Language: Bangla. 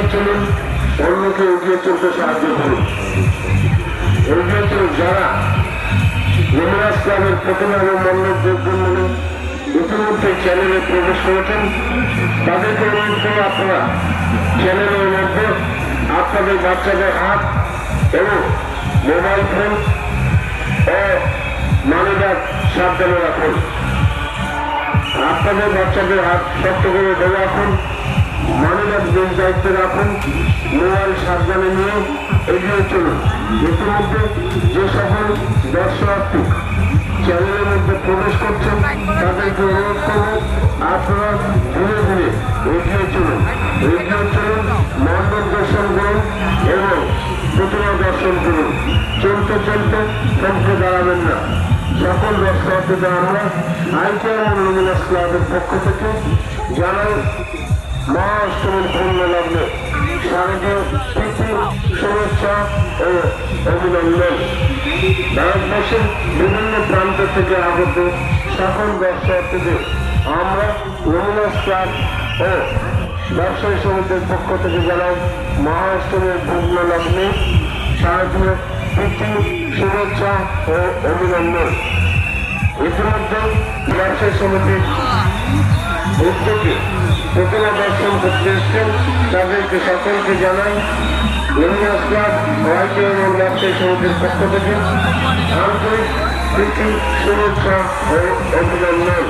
এগিয়ে চলুন, অন্যকে এগিয়ে চলতে সাহায্য করুন। এগিয়ে চলুন যারা ইমরাজ ক্লাবের প্রতিমা এবং মন্ডপ যোগদান বলে ইতিমধ্যে চ্যানেলে প্রবেশ করেছেন, তাদেরকে অনুরোধ করে আপনারা চ্যানেলের মধ্যে আপনাদের বাচ্চাদের হাত এবং মোবাইল ফোন ও মানিব্যাগ সাবধানে রাখুন। আপনাদের বাচ্চাদের হাত শক্ত করে ধরে রাখুন, মানিব্যাগ বেশ দায়িত্বে রাখুন, মোবাইল সাবধানে নিয়ে এগিয়ে চলুন। ইতিমধ্যে যে সকল দর্শনার্থী চ্যানেলের মধ্যে প্রবেশ করছেন তাদেরকে অনুরোধ করব আপনারা ধীরে ধীরে এগিয়ে চলুন। মণ্ডপ দর্শন করুন এবং প্রতিমা দর্শন করুন। চলতে চলতে থমকে দাঁড়াবেন না। সকল দর্শনার্থীদের আমরা আইটিআর ইমরাজ ক্লাবের পক্ষ থেকে জানাই মহাষ্টমীর পূর্ণ লগ্নে শারদীয় প্রীতি, শুভেচ্ছা ও অভিনন্দন। ভারতবর্ষের বিভিন্ন প্রান্ত থেকে আগত সকল দর্শনার্থীদের আমরা ইমরাজ ক্লাব ও ব্যবসায়ী সমিতির পক্ষ থেকে জানাই মহাষ্টমীর পূর্ণ লগ্নে শারদীয় প্রীতি, শুভেচ্ছা ও অভিনন্দন। ইতিমধ্যে ব্যবসায়ী সমিতির উদ্যোগে প্রতিমা দর্শন করতে এসছেন, তাদেরকে সকলকে জানাই ইমরাজ ক্লাব এবং ব্যবসায়ী সমিতির পক্ষ থেকে আন্তরিক প্রীতি, শুভেচ্ছা ও অভিনন্দন।